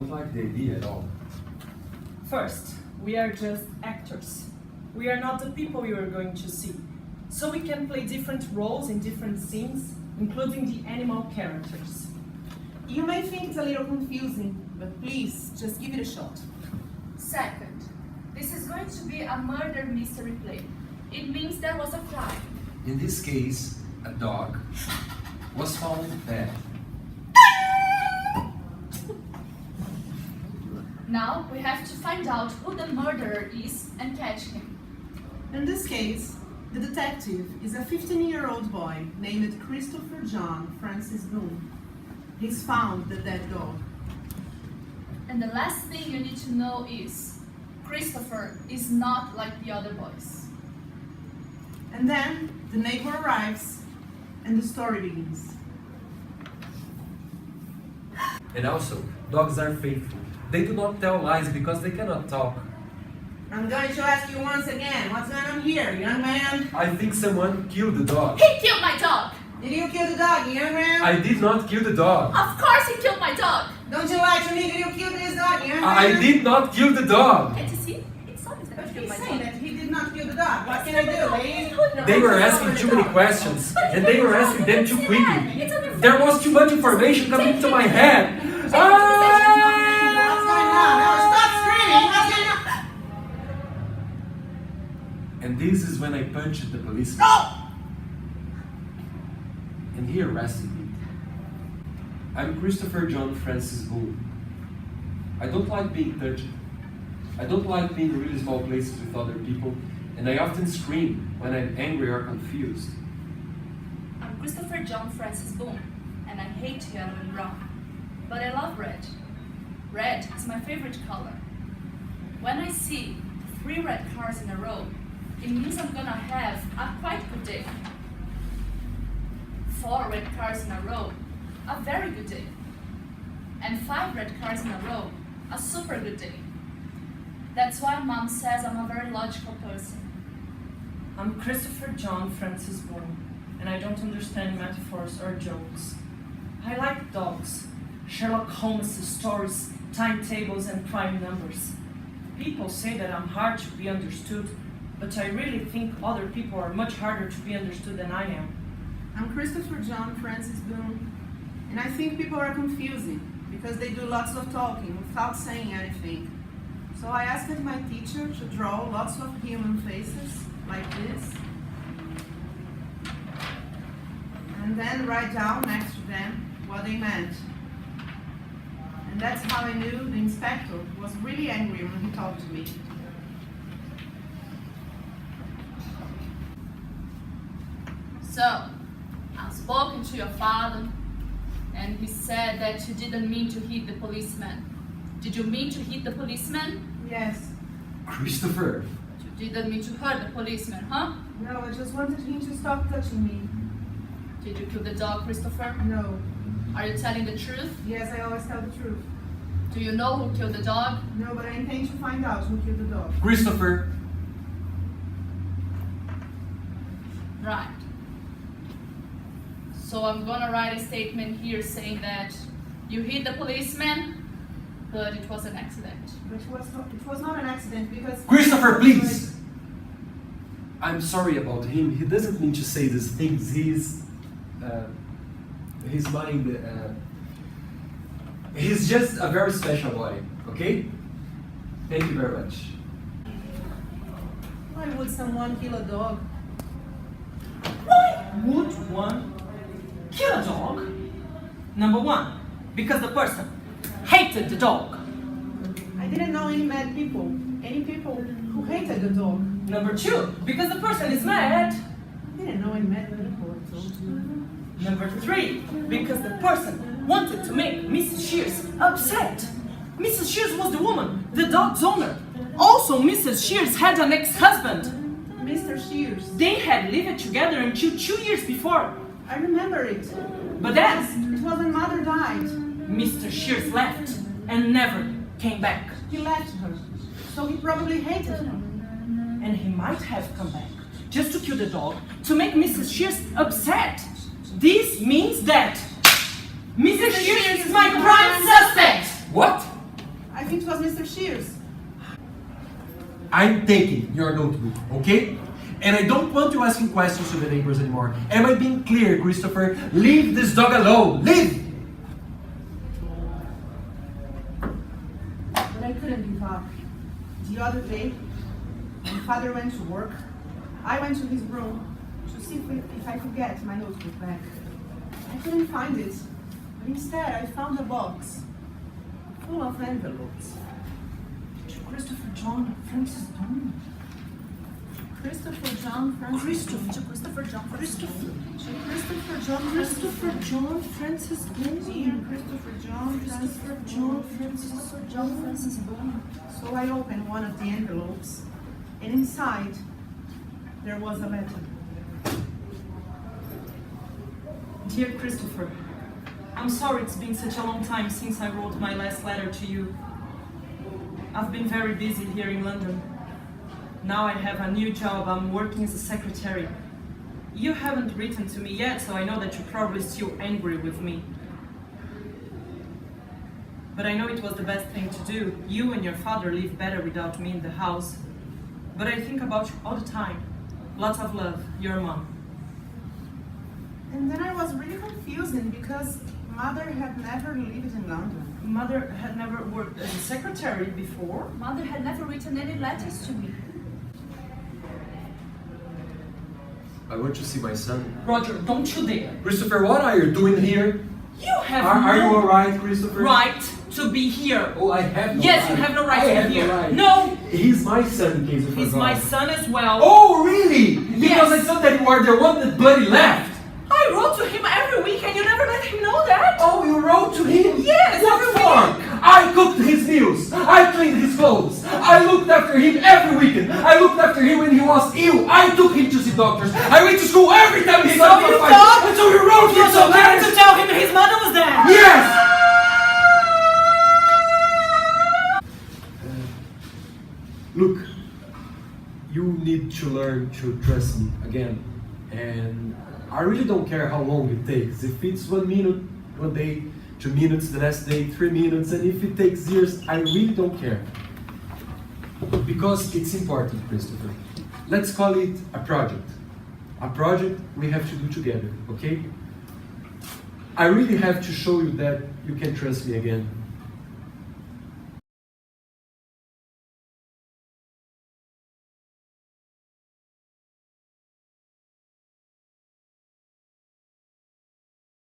I don't like the idea at all. First, we are just actors. We are not the people you are going to see. So we can play different roles in different scenes, including the animal characters. You may think it's a little confusing, but please, just give it a shot. Second, this is going to be a murder mystery play. It means there was a crime. In this case, a dog was found dead. Now we have to find out who the murderer is and catch him. In this case, the detective is a 15-year-old boy named Christopher John Francis Boone. He's found the dead dog. And the last thing you need to know is, Christopher is not like the other boys. And then the neighbor arrives and the story begins. And also, dogs are faithful. They do not tell lies because they cannot talk. I'm going to ask you once again, what's going on here, young man? I think someone killed the dog. He killed my dog! Did you kill the dog, young man? I did not kill the dog. Of course he killed my dog! Don't you lie to me, did you kill this dog, young man? I did not kill the dog. Can't you see? It's obvious that But he killed he's my saying dog. that he did not kill the dog. What can I do, lady? They were asking too many questions, and they were asking them too quickly. There was too much information coming into my head. What's going on? Now stop screaming! What's going on? And this is when I punched the policeman. Oh! And he arrested me. I'm Christopher John Francis Boone. I don't like being touched. I don't like being in really small places with other people, and I often scream when I'm angry or confused. I'm Christopher John Francis Boone, and I hate yellow and brown. But I love red. Red is my favorite color. When I see 3 red cars in a row, it means I'm gonna have a quite good day. 4 red cars in a row, a very good day. And 5 red cars in a row, a super good day. That's why Mom says I'm a very logical person. I'm Christopher John Francis Boone, and I don't understand metaphors or jokes. I like dogs, Sherlock Holmes stories, timetables, and prime numbers. People say that I'm hard to be understood, but I really think other people are much harder to be understood than I am. I'm Christopher John Francis Boone, and I think people are confusing because they do lots of talking without saying anything. So I asked my teacher to draw lots of human faces like this, and then write down next to them what they meant. And that's how I knew the inspector was really angry when he talked to me. So, I've spoken to your father, and he said that you didn't mean to hit the policeman. Did you mean to hit the policeman? Yes. Christopher! You didn't mean to hurt the policeman, huh? No, I just wanted him to stop touching me. Did you kill the dog, Christopher? No. Are you telling the truth? Yes, I always tell the truth. Do you know who killed the dog? No, but I intend to find out who killed the dog. Christopher! Right. So I'm gonna write a statement here saying that you hit the policeman, but it was an accident. But it was not an accident because... Christopher, please! I'm sorry about him. He doesn't mean to say these things. His mind... he's just a very special boy, okay? Thank you very much. Why would someone kill a dog? Why would one kill a dog? Number 1, because the person hated the dog. I didn't know any mad people. Any people who hated the dog. Number 2, because the person is mad. I didn't know any mad people, I told you. Number 3, because the person wanted to make Mrs. Shears upset. Mrs. Shears was the woman, the dog's owner. Also, Mrs. Shears had an ex-husband. Mr. Shears. They had lived together until 2 years before. I remember it. But then, It was when mother died. Mr. Shears left and never came back. He left her. So he probably hated her. And he might have come back just to kill the dog, to make Mrs. Shears upset. This means that Mrs. Shears is my prime suspect. What? I think it was Mr. Shears. I'm taking your notebook, okay? And I don't want you asking questions to the neighbors anymore. Am I being clear, Christopher? Leave this dog alone! Leave! But I couldn't give up. The other day, my father went to work. I went to his room to see if I could get my notebook back. I couldn't find it, but instead I found a box full of envelopes. Christopher John Francis Boone. Christopher John Francis Boone. Christopher John Francis Boone. Christopher John Christopher John Francis Boone. Christopher John Christopher John Francis Boone. So I opened one of the envelopes, and inside there was a letter. Dear Christopher, I'm sorry it's been such a long time since I wrote my last letter to you. I've been very busy here in London. Now I have a new job. I'm working as a secretary. You haven't written to me yet, so I know that you're probably still angry with me. But I know it was the best thing to do. You and your father live better without me in the house. But I think about you all the time. Lots of love, your mom. And then I was really confusing because Mother had never lived in London. Mother had never worked as a secretary before. Mother had never written any letters to me. I want to see my son. Roger, don't you dare. Christopher, what are you doing here? You have Are no you alright, Christopher? right to be here. Oh, I have no Yes, right. you have no right I to have be here. No, right. No, He's my son, in case you forgot. he's my son as well. Oh, really? Because Yes. I thought that you were the one that bloody left. I wrote to him every week and you never let him know that. Oh, you wrote to him? Yes, What every for? I cooked his meals. I cleaned his clothes. I looked after him every weekend. I looked after him when he was ill. I took him to see doctors. I went to school every time he got you a fight. thought And so you wrote You him some told him letters. to tell him his mother was there. Yes! Look, you need to learn to trust me again. And I really don't care how long it takes. If it's 1 minute, 1 day, 2 minutes, the next day, 3 minutes, and if it takes years, I really don't care. Because it's important, Christopher. Let's call it a project. A project we have to do together, okay? I really have to show you that you can trust me again.